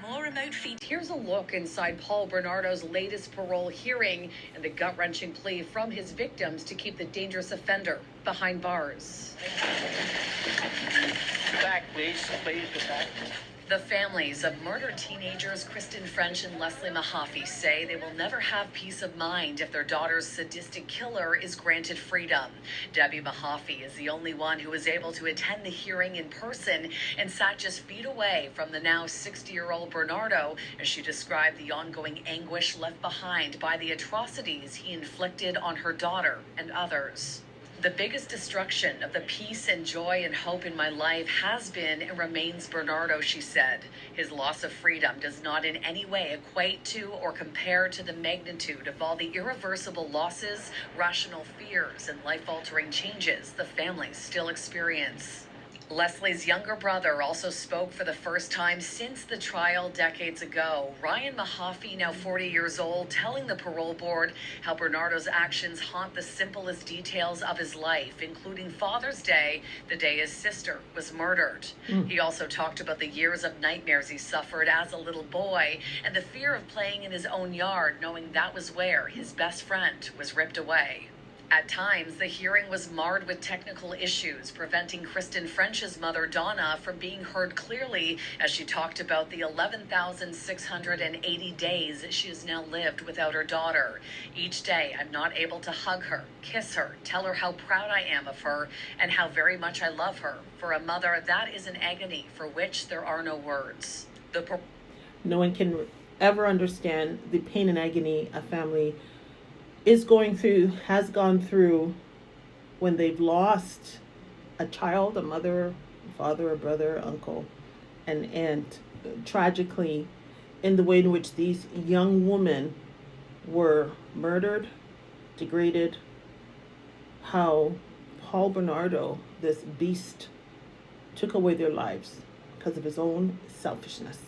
More remote feed. Here's a look inside Paul Bernardo's latest parole hearing and the gut-wrenching plea from his victims to keep the dangerous offender behind bars. Back, please. Please get back. The families of murdered teenagers Kristen French and Leslie Mahaffey say they will never have peace of mind if their daughter's sadistic killer is granted freedom. Debbie Mahaffey is the only one who was able to attend the hearing in person and sat just feet away from the now 60-year-old Bernardo as she described the ongoing anguish left behind by the atrocities he inflicted on her daughter and others. The biggest destruction of the peace and joy and hope in my life has been and remains Bernardo, she said. His loss of freedom does not in any way equate to or compare to the magnitude of all the irreversible losses, rational fears, and life-altering changes the families still experience. Leslie's younger brother also spoke for the first time since the trial decades ago. Ryan Mahaffey, now 40 years old, telling the parole board how Bernardo's actions haunt the simplest details of his life, including Father's Day, the day his sister was murdered. He also talked about the years of nightmares he suffered as a little boy and the fear of playing in his own yard, knowing that was where his best friend was ripped away. At times, the hearing was marred with technical issues, preventing Kristen French's mother, Donna, from being heard clearly as she talked about the 11,680 days she has now lived without her daughter. Each day, I'm not able to hug her, kiss her, tell her how proud I am of her, and how very much I love her. For a mother, that is an agony for which there are no words. No one can ever understand the pain and agony a family is going through, has gone through when they've lost a child, a mother, a father, a brother, uncle, an aunt, tragically in the way in which these young women were murdered, degraded, how Paul Bernardo, this beast, took away their lives because of his own selfishness.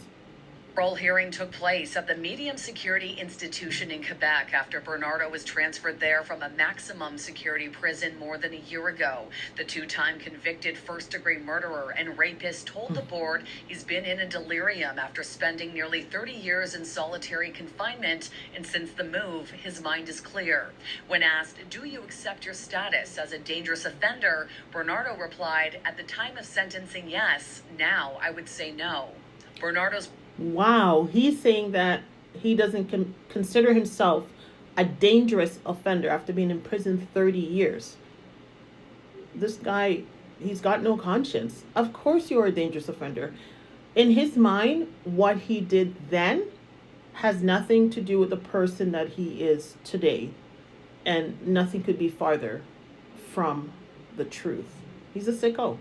Parole hearing took place at the Medium Security Institution in Quebec after Bernardo was transferred there from a maximum security prison more than a year ago. The two-time convicted first-degree murderer and rapist told the board he's been in a delirium after spending nearly 30 years in solitary confinement, and since the move, his mind is clear. When asked, "Do you accept your status as a dangerous offender?" Bernardo replied, "At the time of sentencing, yes. Now I would say no." Bernardo's Wow, he's saying that he doesn't consider himself a dangerous offender after being in prison 30 years. This guy, he's got no conscience. Of course you're a dangerous offender. In his mind, what he did then has nothing to do with the person that he is today. And nothing could be farther from the truth. He's a sicko.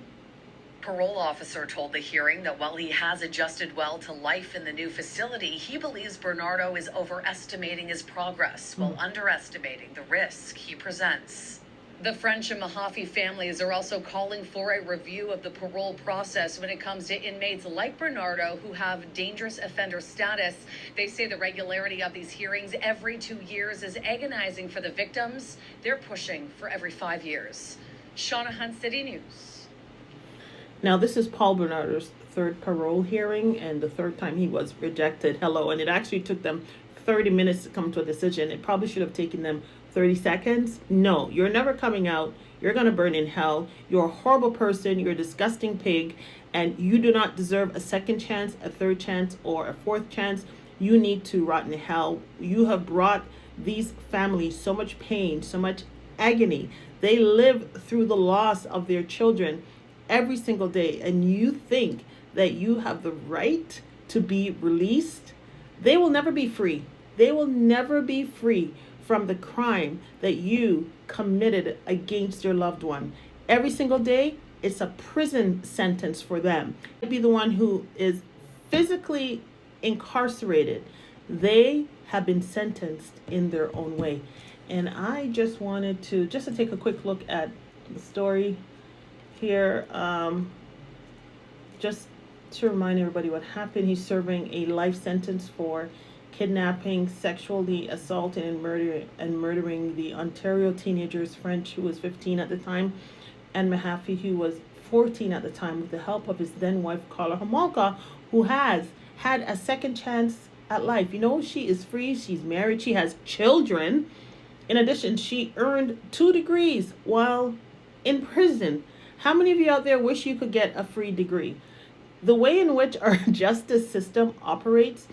Parole officer told the hearing that while he has adjusted well to life in the new facility, he believes Bernardo is overestimating his progress while underestimating the risk he presents. The French and Mahaffey families are also calling for a review of the parole process when it comes to inmates like Bernardo who have dangerous offender status. They say the regularity of these hearings every 2 years is agonizing for the victims. They're pushing for every 5 years. Shauna Hunt, City News. Now, this is Paul Bernardo's third parole hearing and the third time he was rejected. And it actually took them 30 minutes to come to a decision. It probably should have taken them 30 seconds. No, you're never coming out. You're going to burn in hell. You're a horrible person. You're a disgusting pig. And you do not deserve a second chance, a third chance, or a fourth chance. You need to rot in hell. You have brought these families so much pain, so much agony. They live through the loss of their children every single day, and you think that you have the right to be released. They will never be free. They will never be free from the crime that you committed against your loved one. Every single day, it's a prison sentence for them. They'd be the one who is physically incarcerated. They have been sentenced in their own way. And I just wanted to take a quick look at the story here, just to remind everybody what happened. He's serving a life sentence for kidnapping, sexually assaulting, and murdering the Ontario teenagers, French, who was 15 at the time, and Mahaffey, who was 14 at the time, with the help of his then wife, Carla Homolka, who has had a second chance at life. You know, she is free, she's married, she has children. In addition, she earned 2 degrees while in prison. How many of you out there wish you could get a free degree? The way in which our justice system operates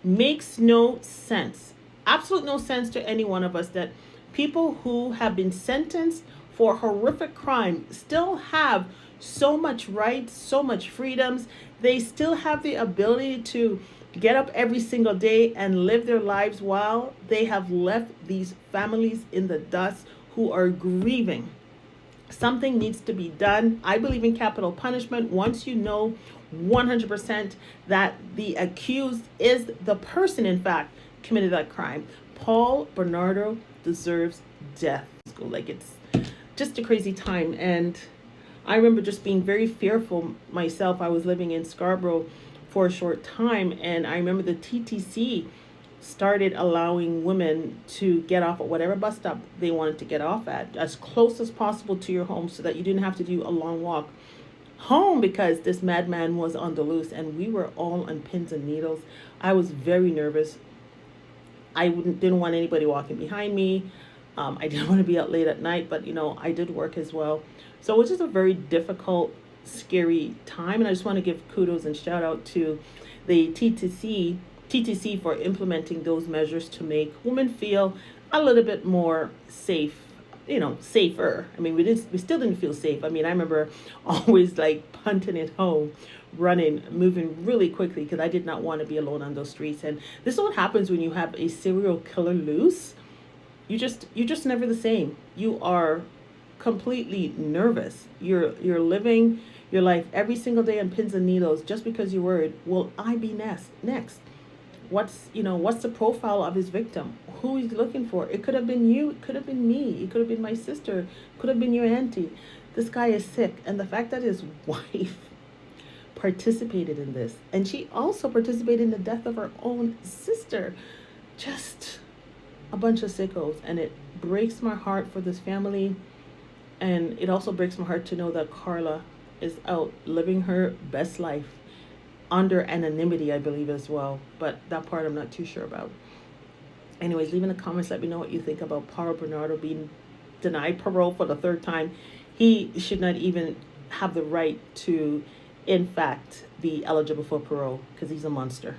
makes no sense. Absolute no sense to any one of us that people who have been sentenced for horrific crime still have so much rights, so much freedoms. They still have the ability to get up every single day and live their lives while they have left these families in the dust who are grieving. Something needs to be done. I believe in capital punishment. Once you know 100% that the accused is the person, in fact, committed that crime, Paul Bernardo deserves death. Like, it's just a crazy time. And I remember just being very fearful myself. I was living in Scarborough for a short time, and I remember the TTC started allowing women to get off at whatever bus stop they wanted to get off at, as close as possible to your home, so that you didn't have to do a long walk home because this madman was on the loose, and we were all on pins and needles. I was very nervous. I didn't want anybody walking behind me. I didn't want to be out late at night, but I did work as well. So it was just a very difficult, scary time, and I just want to give kudos and shout out to the TTC for implementing those measures to make women feel a little bit more safe, safer. I mean, we still didn't feel safe. I mean, I remember always like punting it home, running, moving really quickly because I did not want to be alone on those streets. And this is what happens when you have a serial killer loose. You're just never the same. You are completely nervous. You're living your life every single day on pins and needles just because you're worried, will I be next? What's the profile of his victim? Who he's looking for? It could have been you, it could have been me, it could have been my sister, it could have been your auntie. This guy is sick. And the fact that his wife participated in this, and she also participated in the death of her own sister, just a bunch of sickos. And it breaks my heart for this family, and it also breaks my heart to know that Carla is out living her best life under anonymity, I believe, as well. But that part I'm not too sure about. Anyways, leave in the comments, let me know what you think about Paul Bernardo being denied parole for the third time. He should not even have the right to, in fact, be eligible for parole because he's a monster.